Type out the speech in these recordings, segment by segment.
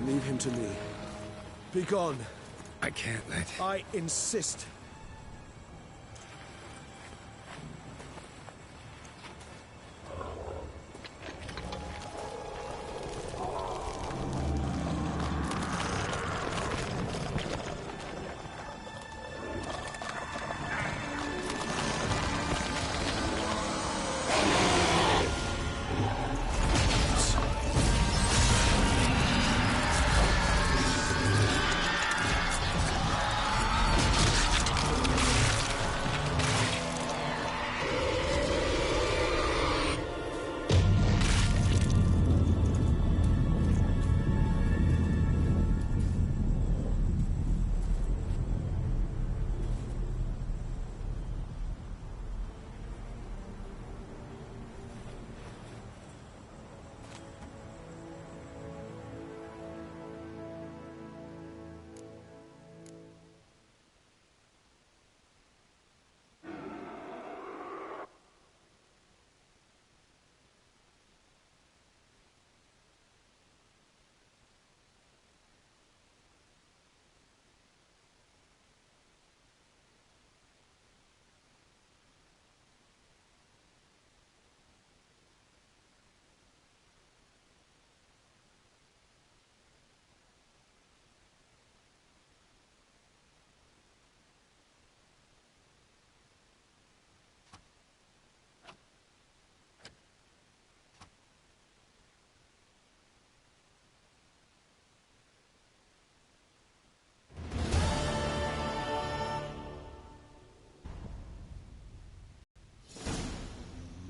Leave him to me. Be gone. I can't let... I insist.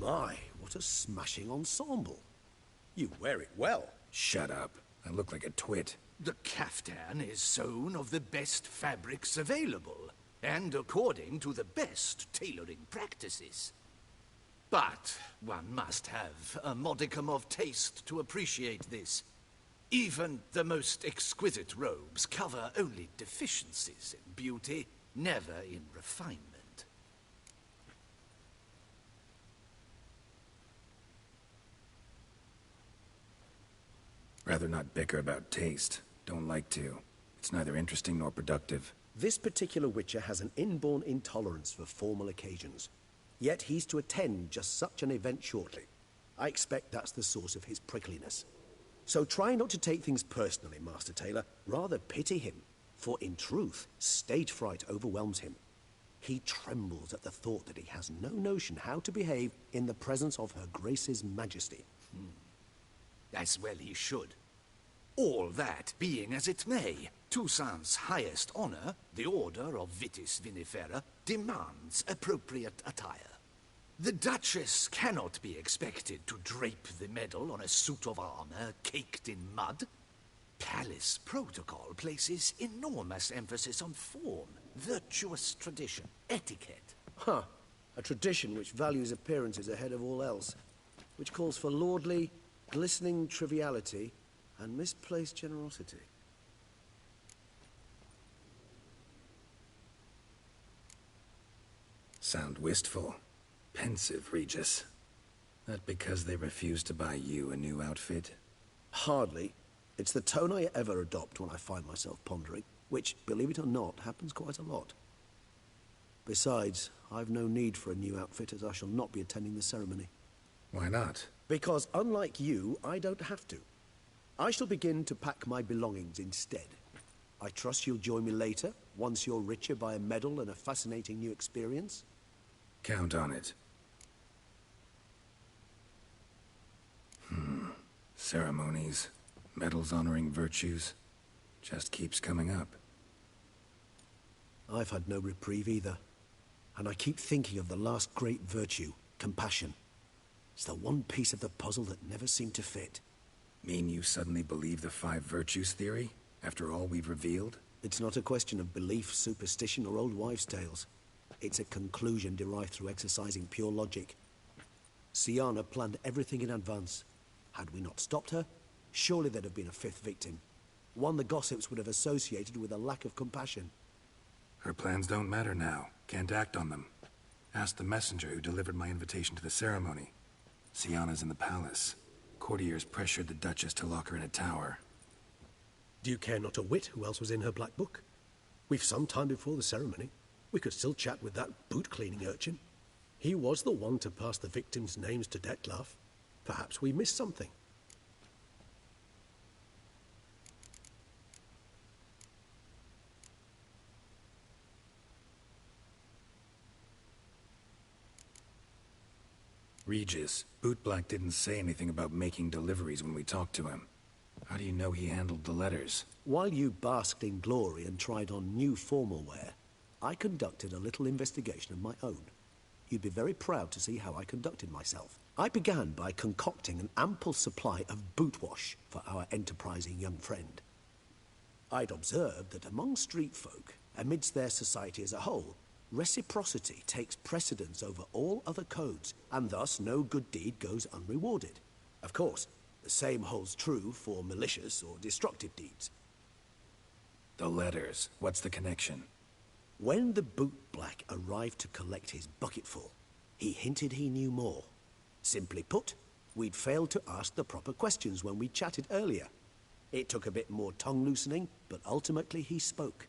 My, what a smashing ensemble. You wear it well. Shut up. I look like a twit. The caftan is sewn of the best fabrics available, and according to the best tailoring practices. But one must have a modicum of taste to appreciate this. Even the most exquisite robes cover only deficiencies in beauty, never in refinement. Rather not bicker about taste. Don't like to. It's neither interesting nor productive. This particular Witcher has an inborn intolerance for formal occasions. Yet he's to attend just such an event shortly. I expect that's the source of his prickliness. So try not to take things personally, Master Taylor. Rather pity him. For in truth, stage fright overwhelms him. He trembles at the thought that he has no notion how to behave in the presence of Her Grace's Majesty. As well he should. All that being as it may, Toussaint's highest honor, the Order of Vitis Vinifera, demands appropriate attire. The Duchess cannot be expected to drape the medal on a suit of armor caked in mud. Palace protocol places enormous emphasis on form, virtuous tradition, etiquette. Huh. A tradition which values appearances ahead of all else. Which calls for lordly, glistening triviality and misplaced generosity. Sound wistful. Pensive, Regis. That because they refuse to buy you a new outfit? Hardly. It's the tone I ever adopt when I find myself pondering, which, believe it or not, happens quite a lot. Besides, I've no need for a new outfit, as I shall not be attending the ceremony. Why not? Because, unlike you, I don't have to. I shall begin to pack my belongings instead. I trust you'll join me later, once you're richer by a medal and a fascinating new experience? Count on it. Ceremonies, medals honoring virtues, just keeps coming up. I've had no reprieve either. And I keep thinking of the last great virtue, compassion. It's the one piece of the puzzle that never seemed to fit. Mean you suddenly believe the 5 virtues theory, after all we've revealed? It's not a question of belief, superstition, or old wives' tales. It's a conclusion derived through exercising pure logic. Siana planned everything in advance. Had we not stopped her, surely there'd have been a fifth victim. One the gossips would have associated with a lack of compassion. Her plans don't matter now. Can't act on them. Ask the messenger who delivered my invitation to the ceremony. Siana's in the palace. Courtiers pressured the Duchess to lock her in a tower. Do you care not a whit who else was in her black book? We've some time before the ceremony. We could still chat with that boot-cleaning urchin. He was the one to pass the victims' names to Dettlaf. Perhaps we missed something. Regis, Bootblack didn't say anything about making deliveries when we talked to him. How do you know he handled the letters? While you basked in glory and tried on new formal wear, I conducted a little investigation of my own. You'd be very proud to see how I conducted myself. I began by concocting an ample supply of boot wash for our enterprising young friend. I'd observed that among street folk, amidst their society as a whole, reciprocity takes precedence over all other codes, and thus no good deed goes unrewarded. Of course, the same holds true for malicious or destructive deeds. The letters. What's the connection? When the bootblack arrived to collect his bucketful, he hinted he knew more. Simply put, we'd failed to ask the proper questions when we chatted earlier. It took a bit more tongue-loosening, but ultimately he spoke.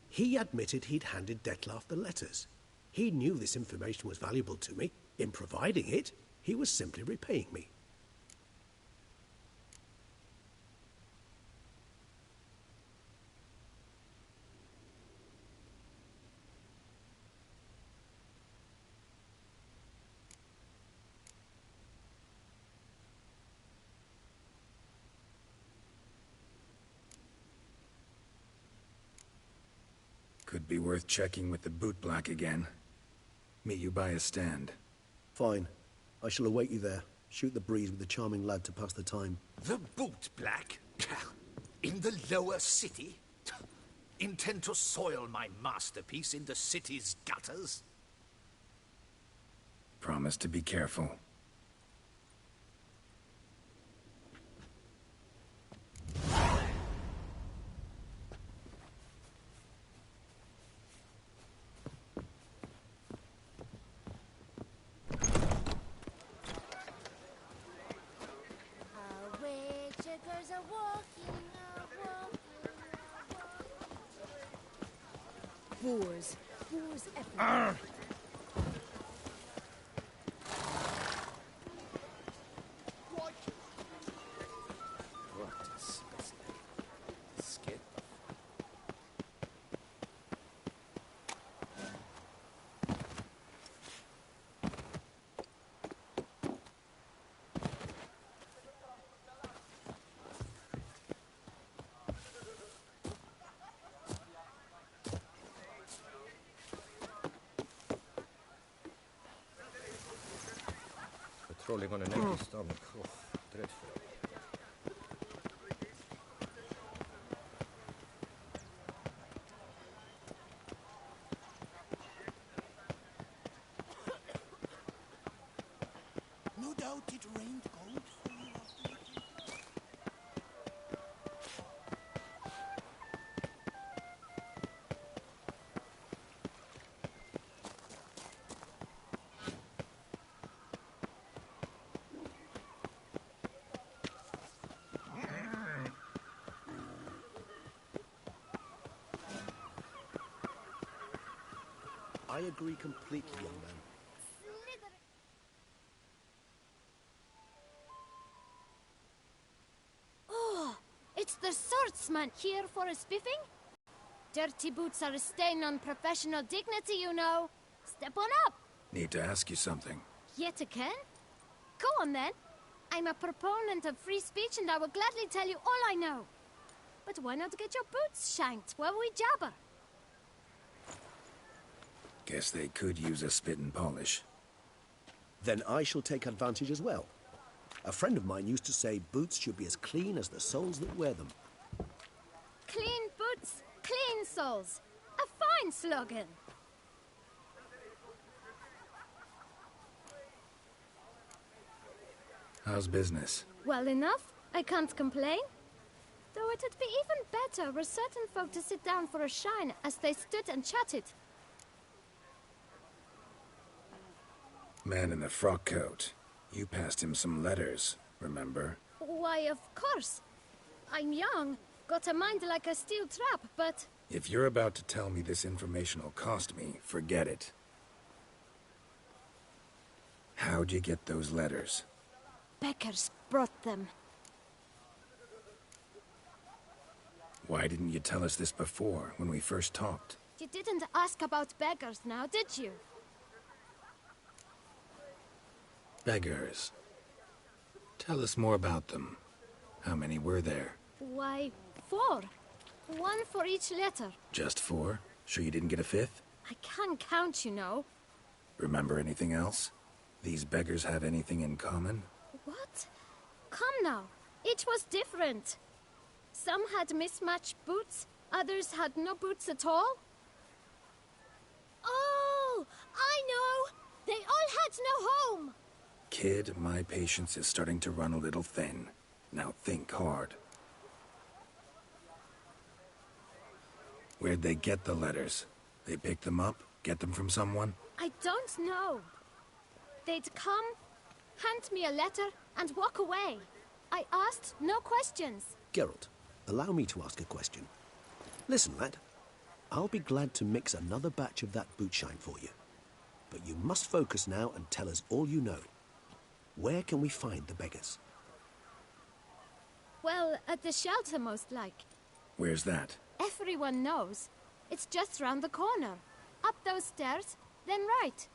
He admitted he'd handed Dettlaf the letters. He knew this information was valuable to me. In providing it, he was simply repaying me. Could be worth checking with the bootblack again. Meet you by a stand. Fine. I shall await you there. Shoot the breeze with the charming lad to pass the time. The bootblack? In the lower city? Intend to soil my masterpiece in the city's gutters? Promise to be careful. Boars. Boars everywhere. What a specimen. Skin. Patrolling on an empty stomach. Oh, dreadful. No doubt it rained gold. I agree completely, young man. Oh, it's the swordsman here for a spiffing? Dirty boots are a stain on professional dignity, you know. Step on up. Need to ask you something. Yet again? Go on then. I'm a proponent of free speech and I will gladly tell you all I know. But why not get your boots shanked while we jabber? Guess they could use a spit and polish. Then I shall take advantage as well. A friend of mine used to say boots should be as clean as the soles that wear them. Clean boots, clean soles. A fine slogan. How's business? Well enough. I can't complain. Though it'd be even better were certain folk to sit down for a shine as they stood and chatted. Man in the frock coat. You passed him some letters, remember? Why, of course. I'm young, got a mind like a steel trap, but... If you're about to tell me this information will cost me, forget it. How'd you get those letters? Beggars brought them. Why didn't you tell us this before, when we first talked? You didn't ask about beggars now, did you? Beggars. Tell us more about them. How many were there? Why, 4. 1 for each letter. Just 4? Sure you didn't get a 5th? I can't count, you know. Remember anything else? These beggars have anything in common? What? Come now. Each was different. Some had mismatched boots, others had no boots at all. Oh, I know! They all had no home! Kid, my patience is starting to run a little thin. Now think hard. Where'd they get the letters? They pick them up? Get them from someone? I don't know. They'd come, hand me a letter, and walk away. I asked no questions. Geralt, allow me to ask a question. Listen, lad. I'll be glad to mix another batch of that bootshine for you. But you must focus now and tell us all you know. Where can we find the beggars? Well, at the shelter, most like. Where's that? Everyone knows. It's just round the corner. Up those stairs, then right.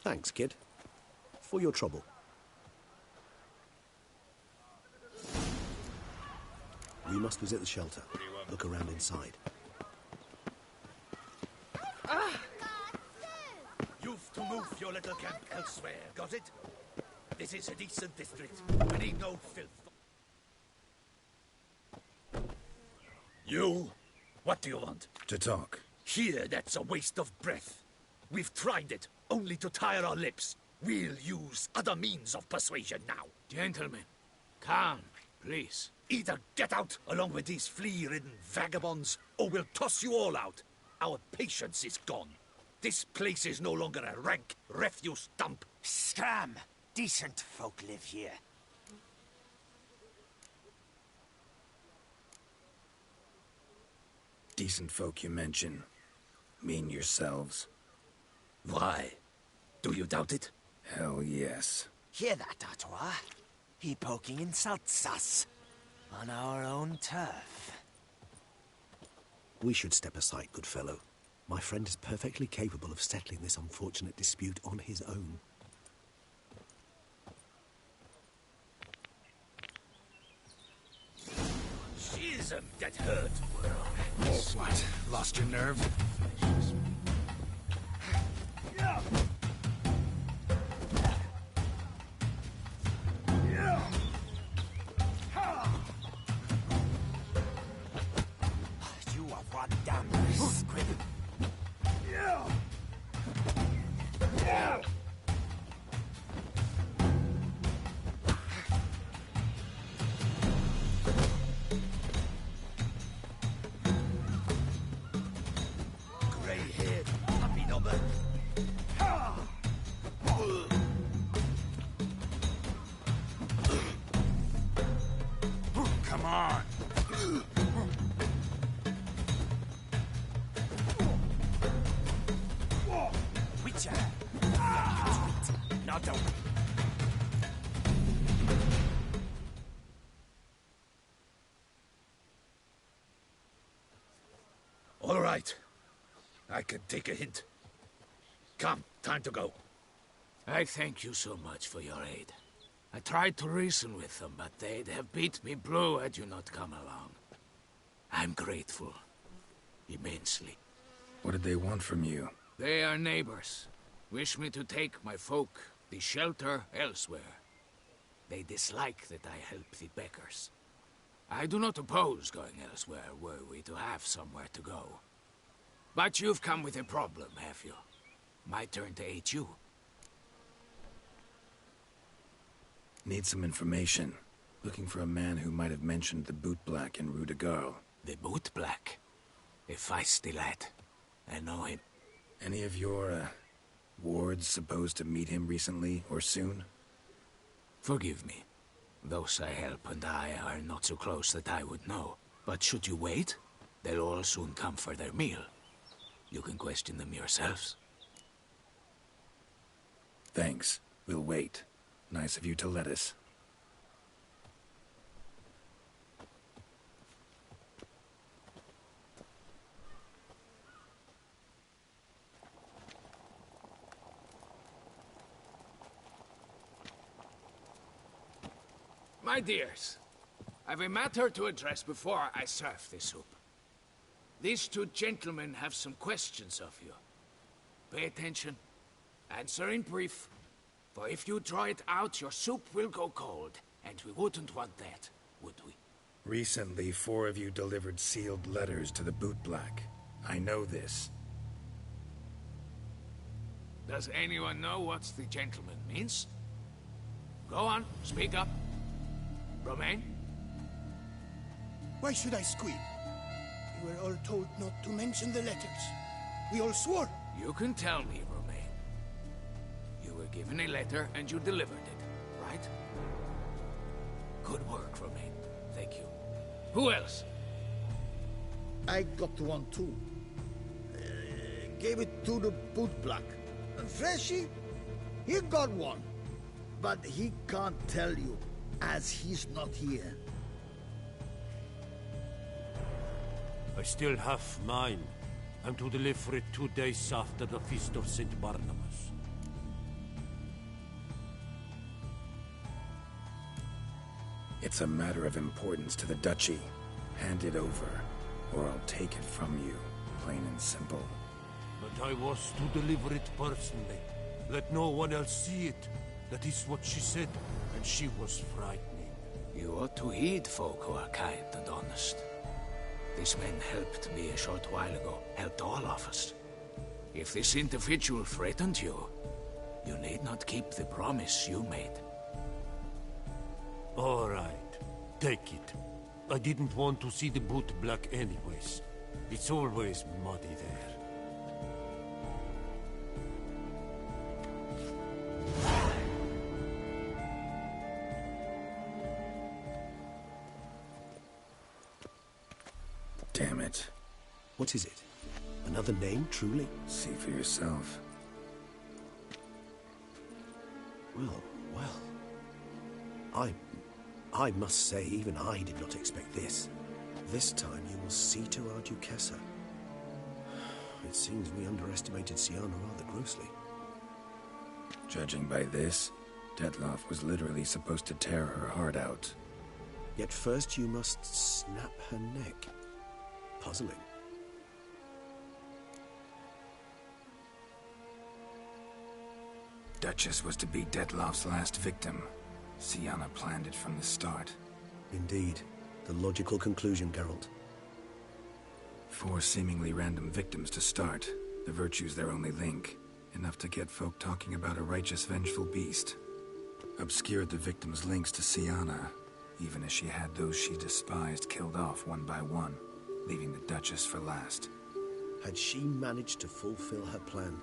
Thanks, kid. For your trouble. We must visit the shelter. Look around inside. You've to move your little camp elsewhere, got it? This is a decent district. We need no filth. You? What do you want? To talk. Here, that's a waste of breath. We've tried it, only to tire our lips. We'll use other means of persuasion now. Gentlemen, calm, please. Either get out along with these flea-ridden vagabonds, or we'll toss you all out. Our patience is gone. This place is no longer a rank refuse dump. Scram! Decent folk live here. Decent folk you mention. Mean yourselves? Why? Do you doubt it? Hell yes. Hear that, Artois? He poking insults us. On our own turf. We should step aside, good fellow. My friend is perfectly capable of settling this unfortunate dispute on his own. Schism that hurt. What? Lost your nerve? You are one damn squid. Grey-haired puppy number. Come on. Witcher. Not open. All right. I can take a hint. Come, time to go. I thank you so much for your aid. I tried to reason with them, but they'd have beat me blue had you not come along. I'm grateful. Immensely. What did they want from you? They are neighbors. Wish me to take my folk, the shelter, elsewhere. They dislike that I help the beggars. I do not oppose going elsewhere were we to have somewhere to go. But you've come with a problem, have you? My turn to aid you. Need some information. Looking for a man who might have mentioned the bootblack in Rue de Garl. The bootblack? A feisty lad. I know him. Any of your, wards supposed to meet him recently or soon? Forgive me. Those I help and I are not so close that I would know. But should you wait, they'll all soon come for their meal. You can question them yourselves. Thanks. We'll wait. Nice of you to let us. My dears, I've a matter to address before I serve the soup. These two gentlemen have some questions of you. Pay attention. Answer in brief. For if you draw it out, your soup will go cold. And we wouldn't want that, would we? Recently, 4 of you delivered sealed letters to the bootblack. I know this. Does anyone know what the gentleman means? Go on, speak up. Romain? Why should I squeal? We were all told not to mention the letters. We all swore. You can tell me, Romain. You were given a letter and you delivered it, right? Good work, Romain. Thank you. Who else? I got one too. Gave it to the bootblack. And Freshy, he got one. But he can't tell you, as he's not here. I still have mine. I'm to deliver it 2 days after the Feast of St. Barnabas. It's a matter of importance to the Duchy. Hand it over, or I'll take it from you, plain and simple. But I was to deliver it personally. Let no one else see it. That is what she said, and she was frightening. You ought to heed folk who are kind and honest. These men helped me a short while ago, helped all of us. If this individual threatened you, you need not keep the promise you made. All right, take it. I didn't want to see the bootblack anyways. It's always muddy there. Damn it. What is it? Another name, truly? See for yourself. Well. I must say, even I did not expect this. This time you will see to our Duchessa. It seems we underestimated Siana rather grossly. Judging by this, Dettlaf was literally supposed to tear her heart out. Yet first you must snap her neck. Puzzling. Duchess was to be Dettlaf's last victim. Siana planned it from the start. Indeed. The logical conclusion, Geralt. 4 seemingly random victims to start. The virtue's their only link. Enough to get folk talking about a righteous, vengeful beast. Obscured the victims' links to Siana, even as she had those she despised killed off one by one, leaving the Duchess for last. Had she managed to fulfill her plan,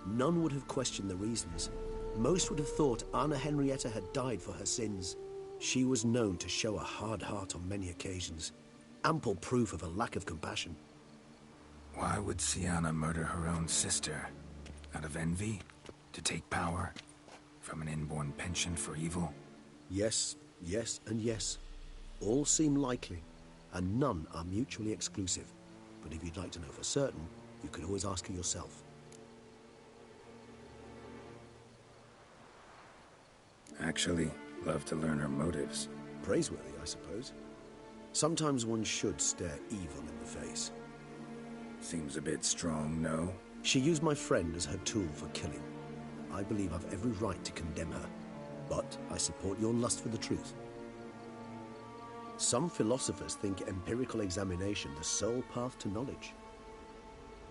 none would have questioned the reasons. Most would have thought Anna Henrietta had died for her sins. She was known to show a hard heart on many occasions. Ample proof of a lack of compassion. Why would Siana murder her own sister? Out of envy? To take power? From an inborn penchant for evil? Yes, yes, and yes. All seem likely, and none are mutually exclusive. But if you'd like to know for certain, you could always ask her yourself. Actually, love to learn her motives. Praiseworthy, I suppose. Sometimes one should stare evil in the face. Seems a bit strong, no? She used my friend as her tool for killing. I believe I've every right to condemn her, but I support your lust for the truth. Some philosophers think empirical examination the sole path to knowledge.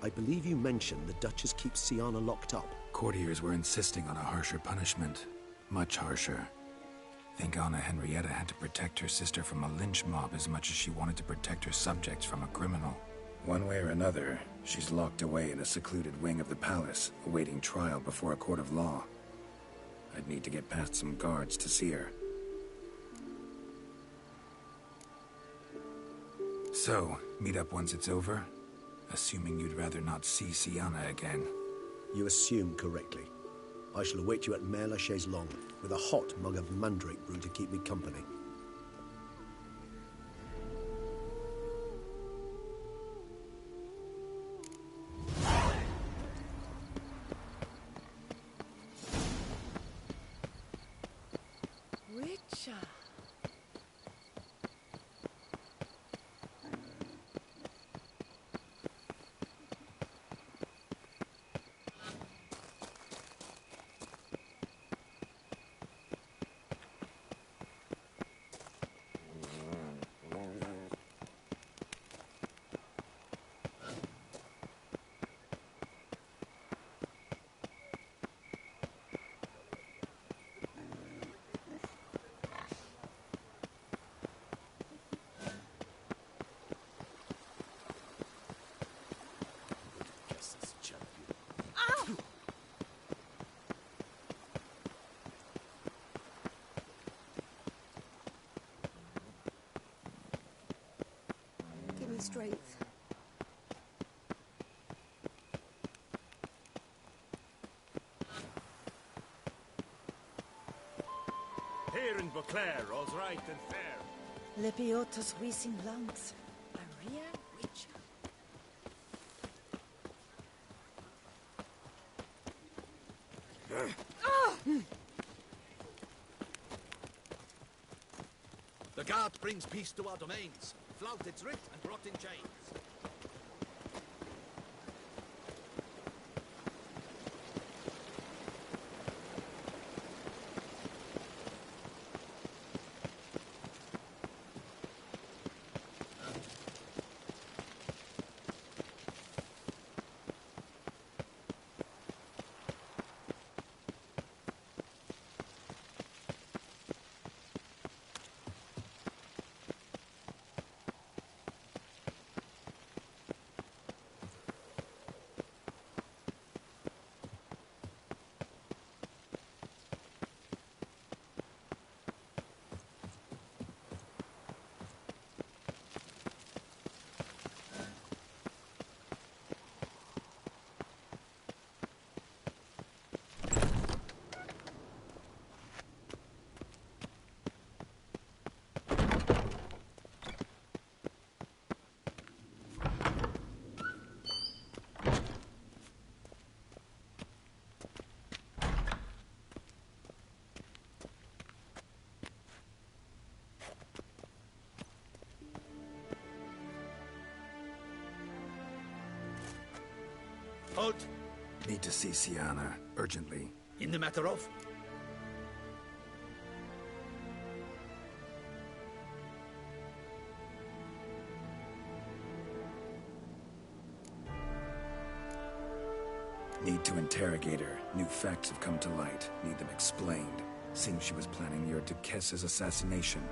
I believe you mentioned the Duchess keeps Siana locked up. Courtiers were insisting on a harsher punishment. Much harsher. Think Anna Henrietta had to protect her sister from a lynch mob as much as she wanted to protect her subjects from a criminal. One way or another, she's locked away in a secluded wing of the palace, awaiting trial before a court of law. I'd need to get past some guards to see her. So, meet up once it's over? Assuming you'd rather not see Sienna again. You assume correctly. I shall await you at Mère la Chaise Longue, with a hot mug of mandrake brew to keep me company. Witcher. Give me strength. Here in Beauclair, all's right and fair. Lepiotus Wiesing Lungs. A real witcher. The guard brings peace to our domains. Flout its writ and brought in chains. Halt! Need to see Sienna, urgently. In the matter of? Need to interrogate her. New facts have come to light. Need them explained. Seems she was planning your Duquesse's assassination.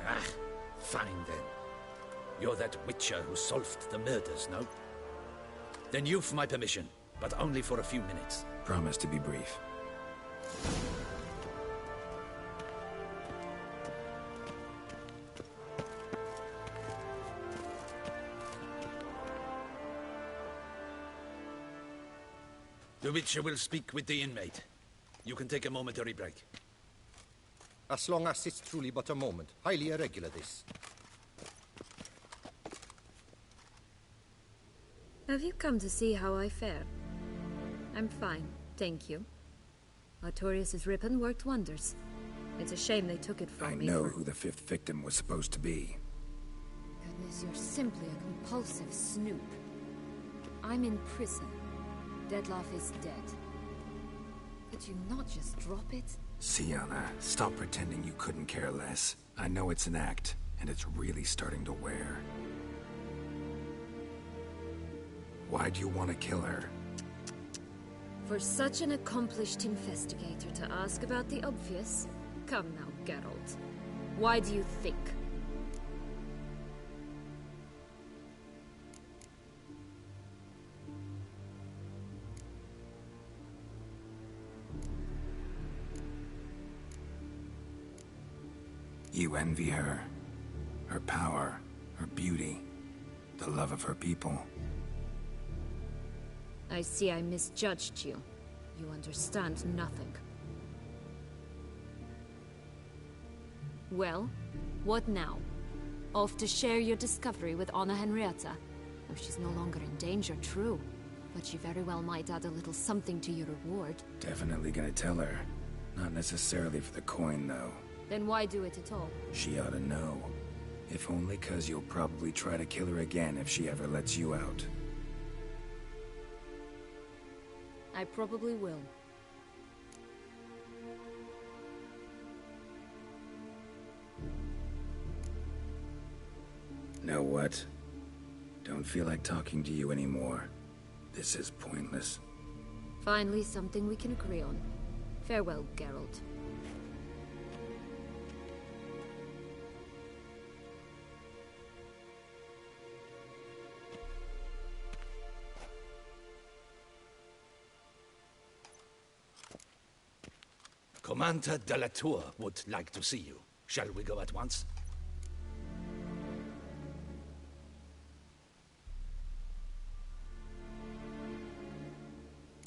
Ah, fine then. You're that witcher who solved the murders, no? Then you've my permission, but only for a few minutes. Promise to be brief. The witcher will speak with the inmate. You can take a momentary break. As long as it's truly but a moment. Highly irregular, this. Have you come to see how I fare? I'm fine, thank you. Artorius' ribbon worked wonders. It's a shame they took it from me. I know who the fifth victim was supposed to be. Goodness, you're simply a compulsive snoop. I'm in prison. Dettlaf is dead. Could you not just drop it? Sienna, stop pretending you couldn't care less. I know it's an act, and it's really starting to wear. Why do you want to kill her? For such an accomplished investigator to ask about the obvious, Come now, Geralt. Why do you think? You envy her. Her power, her beauty, the love of her people. I see I misjudged you. You understand nothing. Well, what now? Off to share your discovery with Anna Henrietta? Oh, she's no longer in danger, true. But she very well might add a little something to your reward. Definitely gonna tell her. Not necessarily for the coin, though. Then why do it at all? She ought to know. If only 'cause you'll probably try to kill her again if she ever lets you out. I probably will. Know what? Don't feel like talking to you anymore. This is pointless. Finally, something we can agree on. Farewell, Geralt. Commander de la Tour would like to see you. Shall we go at once?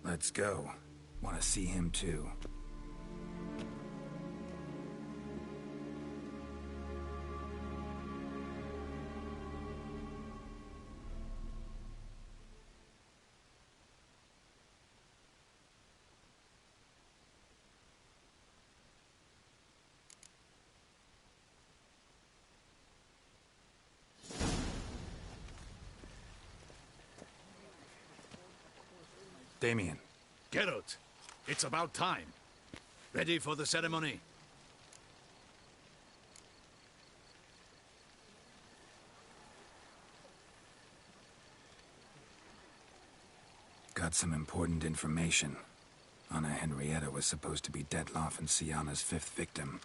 Let's go. Want to see him too. Damien. Geralt, it's about time. Ready for the ceremony? Got some important information. Anna Henrietta was supposed to be Dettlaf and Syanna's 5th victim.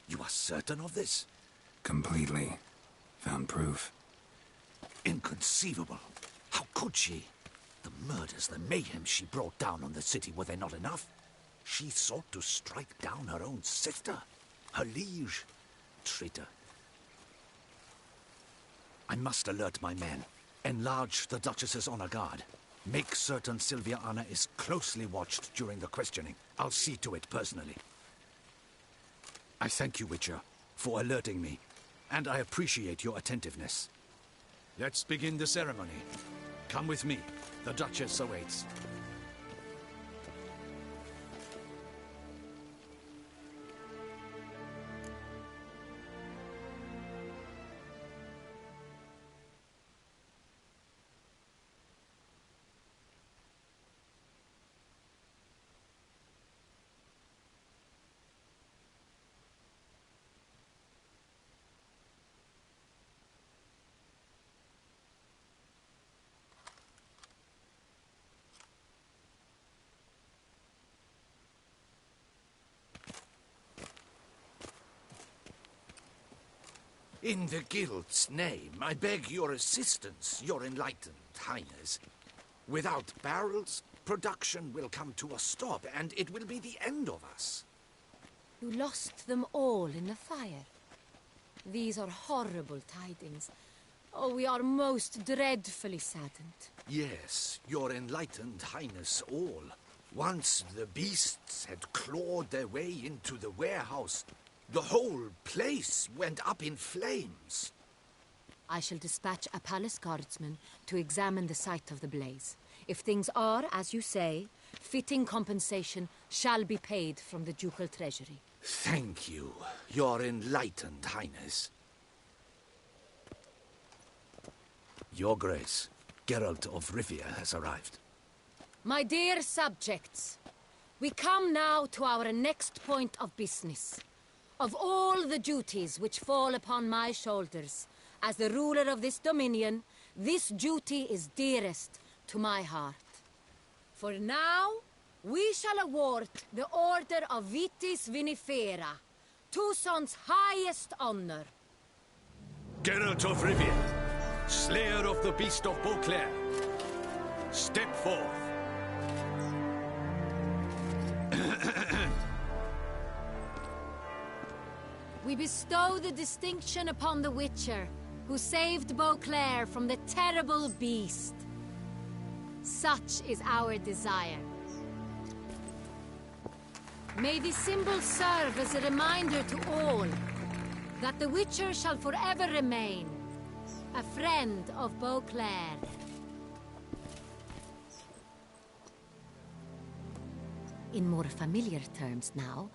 You are certain of this? Completely. Found proof. Inconceivable. How could she? The murders, the mayhem she brought down on the city, were they not enough? She sought to strike down her own sister, her liege. Traitor. I must alert my men. Enlarge the Duchess's honor guard. Make certain Sylvia Anna is closely watched during the questioning. I'll see to it personally. I thank you, Witcher, for alerting me, and I appreciate your attentiveness. Let's begin the ceremony. Come with me. The Duchess awaits. In the Guild's name, I beg your assistance, your enlightened highness. Without barrels, production will come to a stop, and it will be the end of us. You lost them all in the fire. These are horrible tidings. Oh, we are most dreadfully saddened. Yes, your enlightened highness all. Once the beasts had clawed their way into the warehouse, the whole place went up in flames. I shall dispatch a palace guardsman to examine the site of the blaze. If things are, as you say, fitting compensation shall be paid from the ducal treasury. Thank you, your enlightened highness. Your Grace, Geralt of Rivia has arrived. My dear subjects, we come now to our next point of business. Of all the duties which fall upon my shoulders, as the ruler of this dominion, this duty is dearest to my heart. For now, we shall award the Order of Vitis Vinifera, Toussaint's highest honor. Geralt of Rivia, Slayer of the Beast of Beauclair, step forth. We bestow the distinction upon the Witcher, who saved Beauclair from the terrible beast. Such is our desire. May the symbol serve as a reminder to all that the Witcher shall forever remain a friend of Beauclair. In more familiar terms now,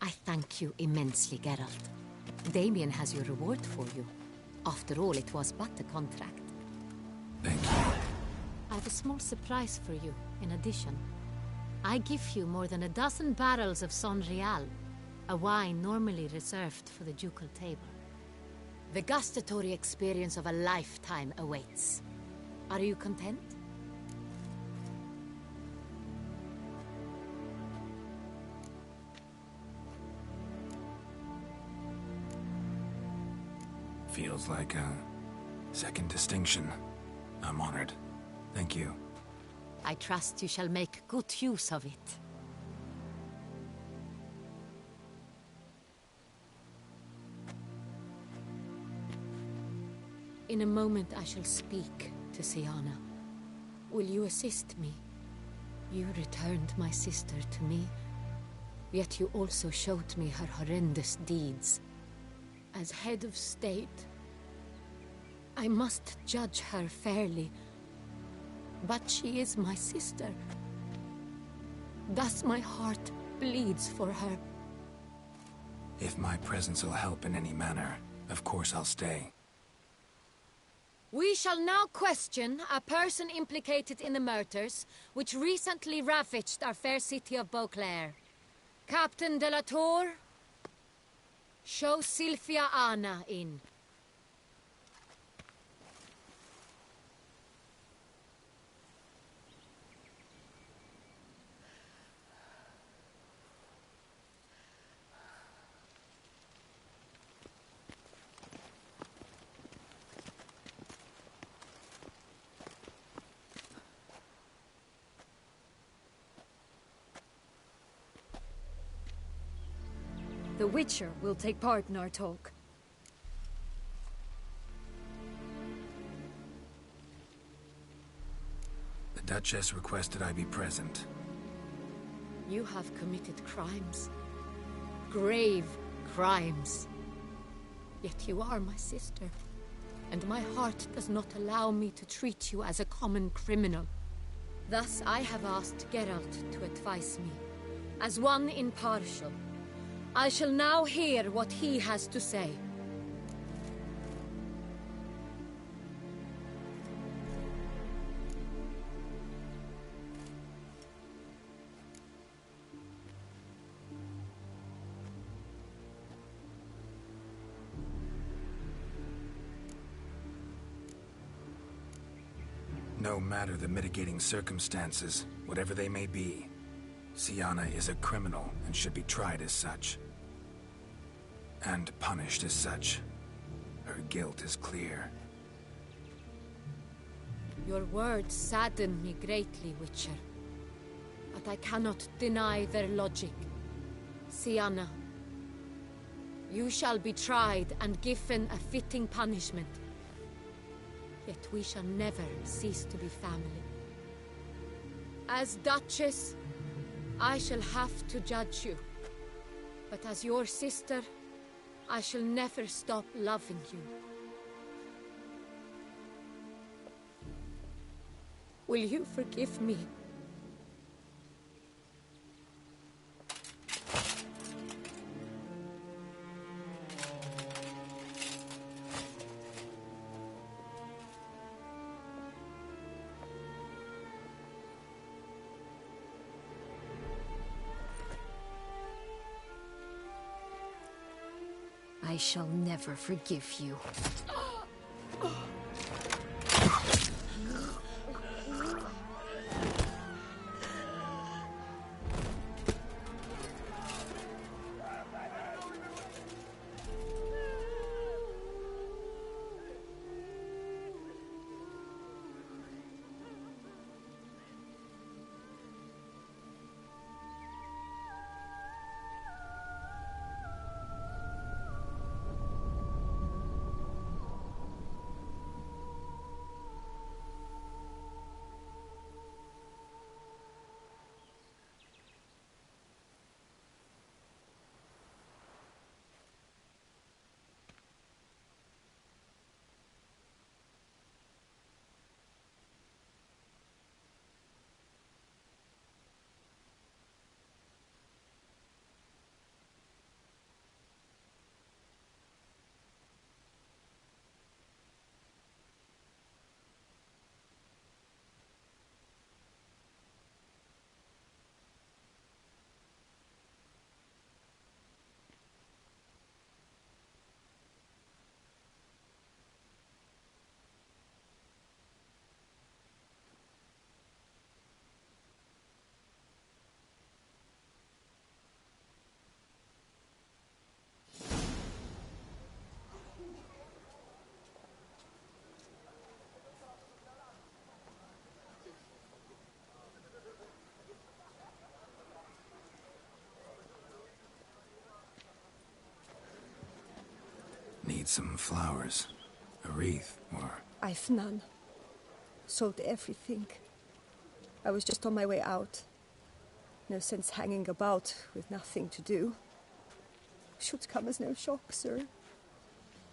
I thank you immensely, Geralt. Damien has your reward for you. After all, it was but a contract. Thank you. I have a small surprise for you, in addition. I give you more than a dozen barrels of Son Real, a wine normally reserved for the ducal table. The gustatory experience of a lifetime awaits. Are you content? Feels like a second distinction. I'm honored. Thank you. I trust you shall make good use of it. In a moment I shall speak to Siana. Will you assist me? You returned my sister to me, yet you also showed me her horrendous deeds. As head of state, I must judge her fairly. But she is my sister. Thus my heart bleeds for her. If my presence will help in any manner, of course I'll stay. We shall now question a person implicated in the murders which recently ravaged our fair city of Beauclair. Captain de la Tour, show Sylvia Anna in. The Witcher will take part in our talk. The Duchess requested I be present. You have committed crimes. Grave crimes. Yet you are my sister, and my heart does not allow me to treat you as a common criminal. Thus I have asked Geralt to advise me, as one impartial. I shall now hear what he has to say. No matter the mitigating circumstances, whatever they may be, Siana is a criminal and should be tried as such. And punished as such. Her guilt is clear. Your words sadden me greatly, Witcher. But I cannot deny their logic. Siana, you shall be tried and given a fitting punishment. Yet we shall never cease to be family. As Duchess, I shall have to judge you. But as your sister, I shall never stop loving you. Will you forgive me? I shall never forgive you. need some flowers. A wreath, or... I've none. Sold everything. I was just on my way out. No sense hanging about with nothing to do. Should come as no shock, sir.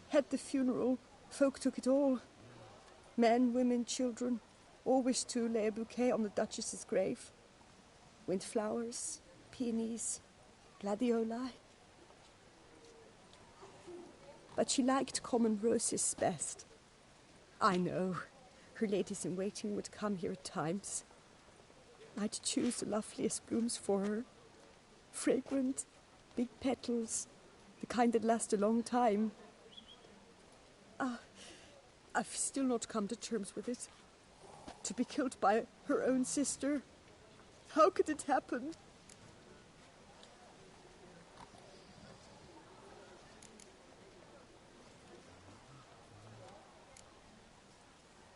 Had the funeral, folk took it all. Men, women, children, all wished to lay a bouquet on the Duchess's grave. Windflowers, peonies, gladioli. But she liked common roses best. I know, her ladies-in-waiting would come here at times. I'd choose the loveliest blooms for her. Fragrant, big petals, the kind that last a long time. I've still not come to terms with it. To be killed by her own sister. How could it happen?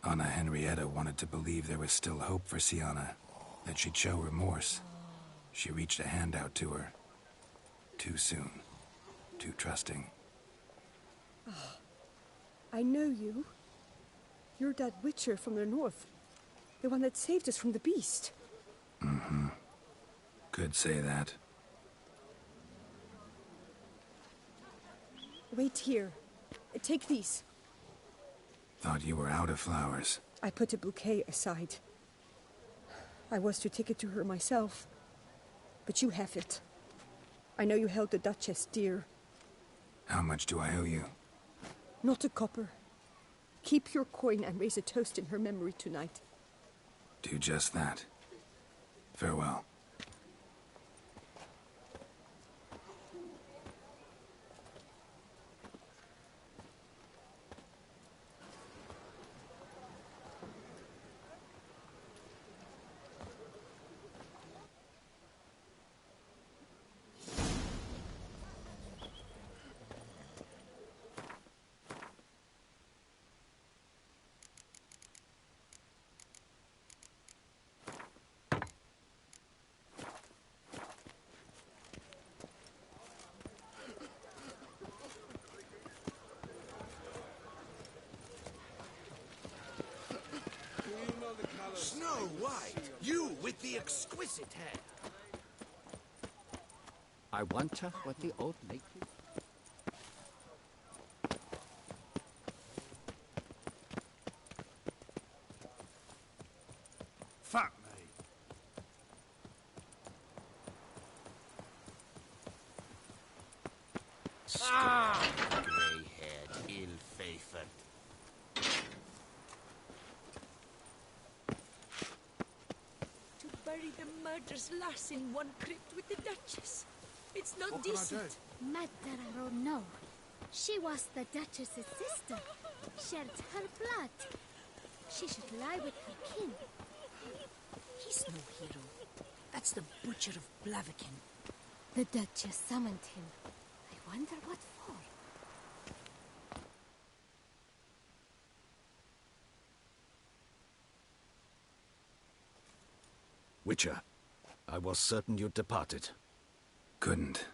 Anna Henrietta wanted to believe there was still hope for Sienna, that she'd show remorse. She reached a hand out to her. Too soon. Too trusting. Oh, I know you. You're that witcher from the north. The one that saved us from the beast. Mm-hmm. Could say that. Wait here. Take these. Thought you were out of flowers. I put a bouquet aside. I was to take it to her myself. But you have it. I know you held the Duchess dear. How much do I owe you? Not a copper. Keep your coin and raise a toast in her memory tonight. Do just that. Farewell. Snow White, you with the exquisite hair. I wonder what the old lady... Fuck me. Grey-haired, ill-favored. Bury the murder's lass in one crypt with the Duchess. It's not decent. Matter or no, she was the Duchess's sister. Shared her blood. She should lie with her kin. He's no hero. That's the Butcher of Blaviken. The Duchess summoned him. I wonder what for. Witcher, I was certain you'd departed. Couldn't.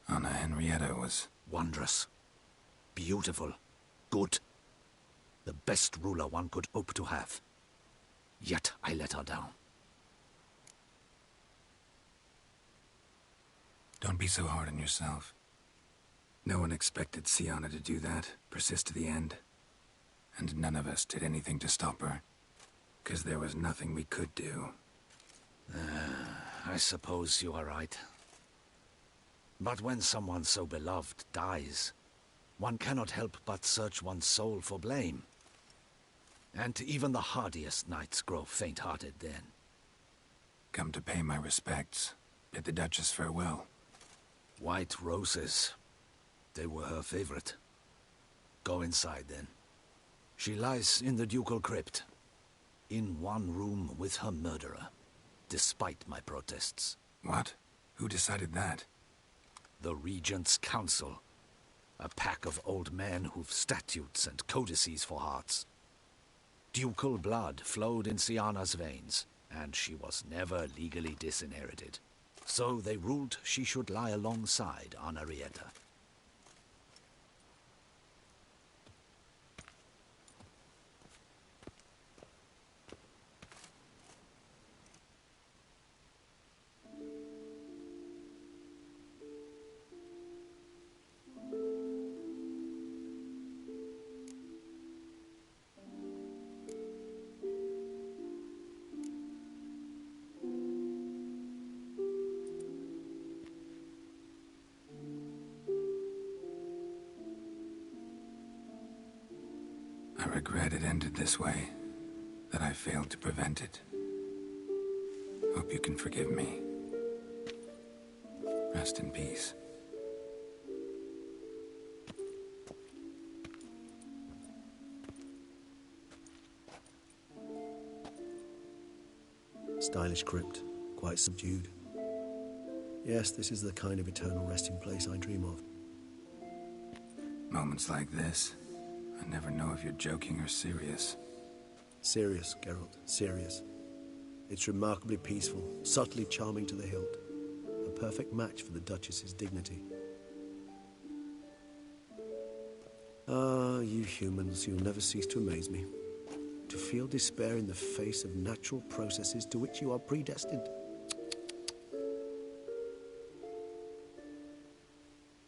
Anna Henrietta was... wondrous. Beautiful. Good. The best ruler one could hope to have. Yet I let her down. Don't be so hard on yourself. No one expected Sienna to do that, persist to the end. And none of us did anything to stop her. 'Cause there was nothing we could do. I suppose you are right. But when someone so beloved dies, one cannot help but search one's soul for blame. And even the hardiest knights grow faint-hearted then. Come to pay my respects. Bid the Duchess farewell. White roses. They were her favorite. Go inside then. She lies in the ducal crypt. In one room with her murderer. Despite my protests. What? Who decided that? The Regent's Council. A pack of old men who've statutes and codices for hearts. Ducal blood flowed in Sienna's veins, and she was never legally disinherited. So they ruled she should lie alongside Anarietta. regret it ended this way, that I failed to prevent it. Hope you can forgive me. Rest in peace. Stylish crypt, quite subdued. Yes, this is the kind of eternal resting place I dream of. Moments like this, I never know if you're joking or serious. Serious, Geralt, serious. It's remarkably peaceful, subtly charming to the hilt. A perfect match for the Duchess's dignity. Ah, you humans, you'll never cease to amaze me. To feel despair in the face of natural processes to which you are predestined.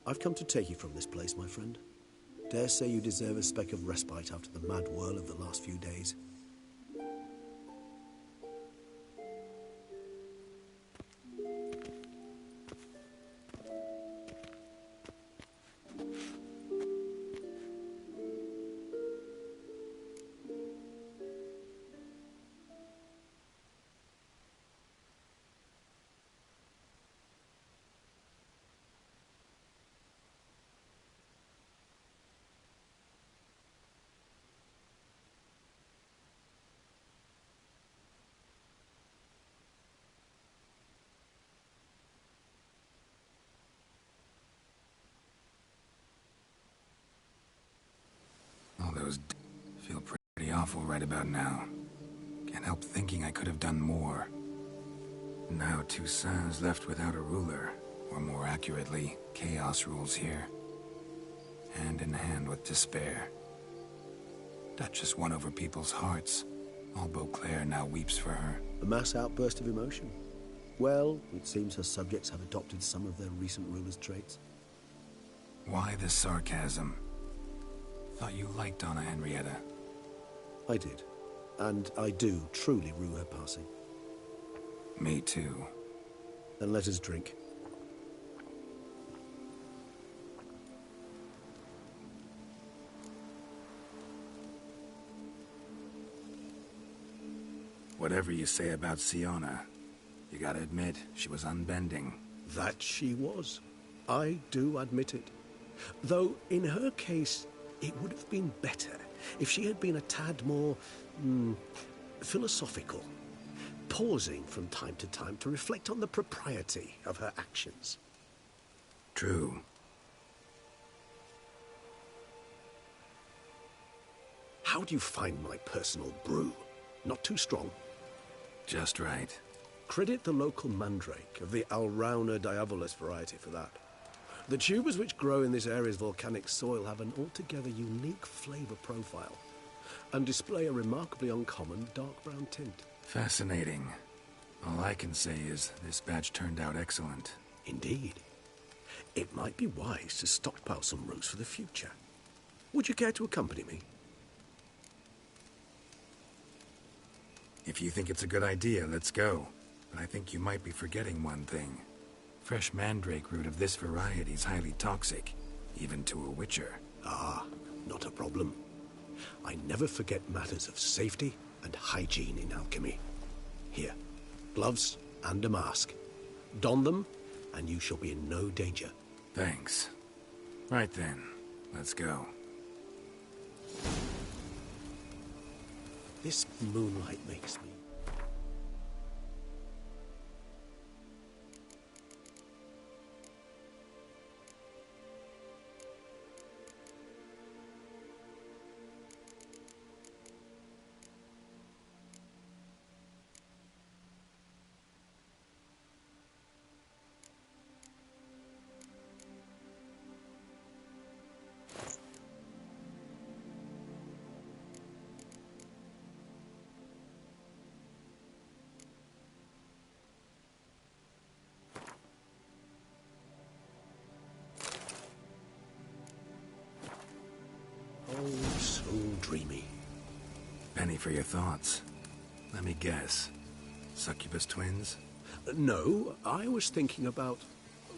I've come to take you from this place, my friend. Dare say you deserve a speck of respite after the mad whirl of the last few days. All those feel pretty awful right about now. Can't help thinking I could have done more. Now Toussaint's left without a ruler, or more accurately, chaos rules here. Hand in hand with despair. Duchess won over people's hearts. All Beauclair now weeps for her. A mass outburst of emotion. Well, it seems her subjects have adopted some of their recent ruler's traits. Why this sarcasm? Thought you liked Donna Henrietta. I did. And I do truly rue her passing. Me too. Then let us drink. Whatever you say about Siona, you gotta admit, she was unbending. That she was. I do admit it. Though, in her case, it would have been better if she had been a tad more philosophical, pausing from time to time to reflect on the propriety of her actions. True. How do you find my personal brew? Not too strong? Just right. Credit the local mandrake of the Alrauna diabolus variety for that. The tubers which grow in this area's volcanic soil have an altogether unique flavour profile and display a remarkably uncommon dark brown tint. Fascinating. All I can say is this batch turned out excellent. Indeed. It might be wise to stockpile some roots for the future. Would you care to accompany me? If you think it's a good idea, let's go. But I think you might be forgetting one thing. Fresh mandrake root of this variety is highly toxic, even to a witcher. Ah, not a problem. I never forget matters of safety and hygiene in alchemy. Here, gloves and a mask. Don them, and you shall be in no danger. Thanks. Right then, let's go. This moonlight makes me... Oh, so dreamy. Penny for your thoughts. Let me guess. Succubus twins? No, I was thinking about...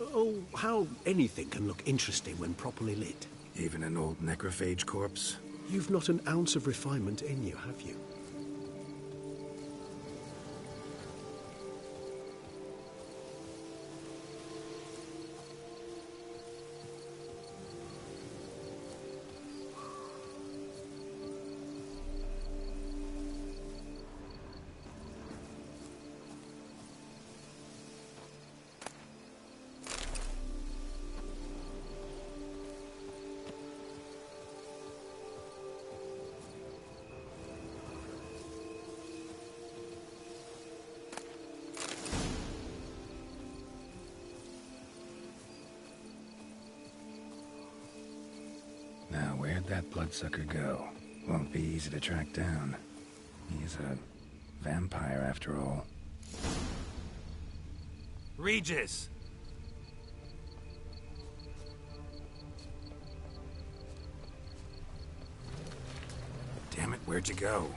oh, how anything can look interesting when properly lit. Even an old necrophage corpse? You've not an ounce of refinement in you, have you? Now, where'd that bloodsucker go? Won't be easy to track down. He's a vampire, after all. Regis! Damn it, where'd you go?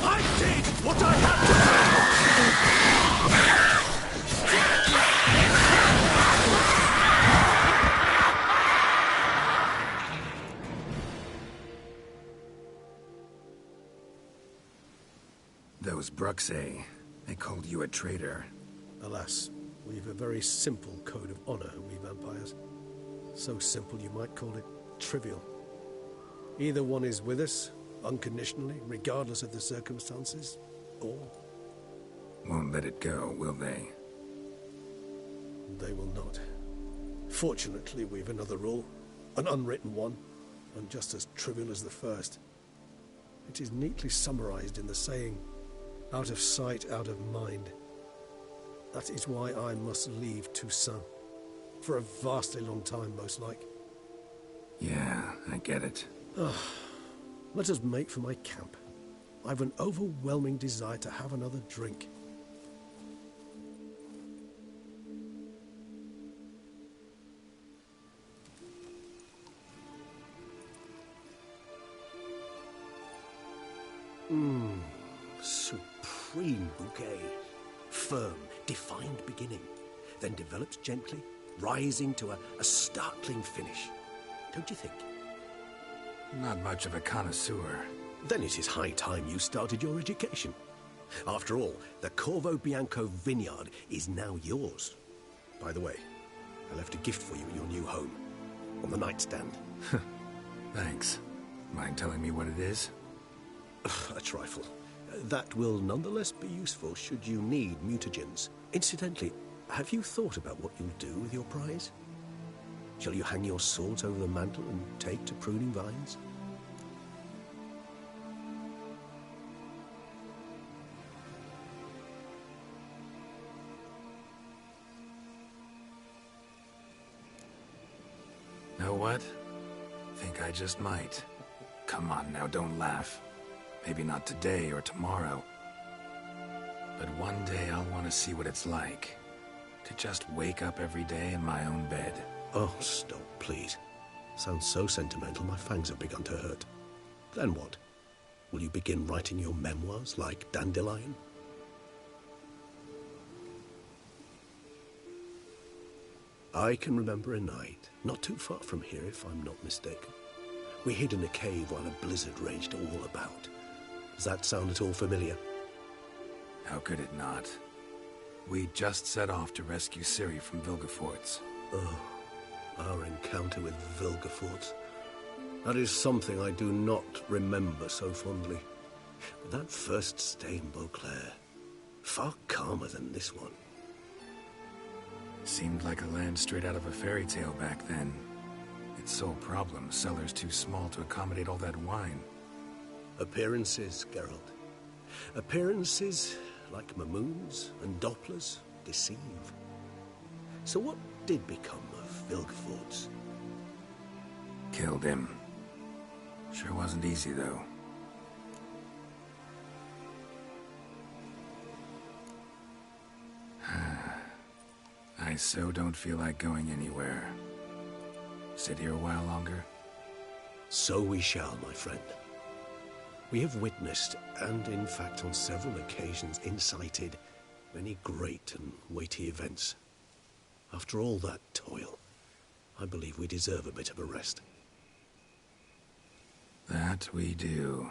I did what I had to do! Those Bruxay, they called you a traitor. Alas, we've a very simple code of honor, we vampires. So simple you might call it trivial. Either one is with us, unconditionally, regardless of the circumstances, or... Won't let it go, will they? They will not. Fortunately, we've another rule, an unwritten one, and just as trivial as the first. It is neatly summarized in the saying, out of sight, out of mind. That is why I must leave Toussaint. For a vastly long time, most like. Yeah, I get it. Let us make for my camp. I've an overwhelming desire to have another drink. Supreme bouquet. Firm, defined beginning, then develops gently, rising to a startling finish. Don't you think? Not much of a connoisseur. Then it is high time you started your education. After all, the Corvo Bianco vineyard is now yours. By the way, I left a gift for you in your new home. On the nightstand. Thanks. Mind telling me what it is? A trifle. That will nonetheless be useful should you need mutagens. Incidentally, have you thought about what you'll do with your prize? Shall you hang your swords over the mantle and take to pruning vines? Know what? Think I just might. Come on now, don't laugh. Maybe not today or tomorrow. But one day I'll want to see what it's like. To just wake up every day in my own bed. Oh, stop, please. Sounds so sentimental, my fangs have begun to hurt. Then what? Will you begin writing your memoirs like Dandelion? I can remember a night, not too far from here if I'm not mistaken. We hid in a cave while a blizzard raged all about. Does that sound at all familiar? How could it not? We just set off to rescue Ciri from Vilgefortz. Oh, our encounter with Vilgefortz. That is something I do not remember so fondly. But that first stay in Beauclair, far calmer than this one. Seemed like a land straight out of a fairy tale back then. Its sole problem, cellars too small to accommodate all that wine. Appearances, Geralt. Appearances, like Mamoons and Dopplers, deceive. So what did become of Vilgefortz? Killed him. Sure wasn't easy, though. I so don't feel like going anywhere. Sit here a while longer? So we shall, my friend. We have witnessed, and in fact on several occasions incited, Many great and weighty events. After all that toil, I believe we deserve a bit of a rest. That we do.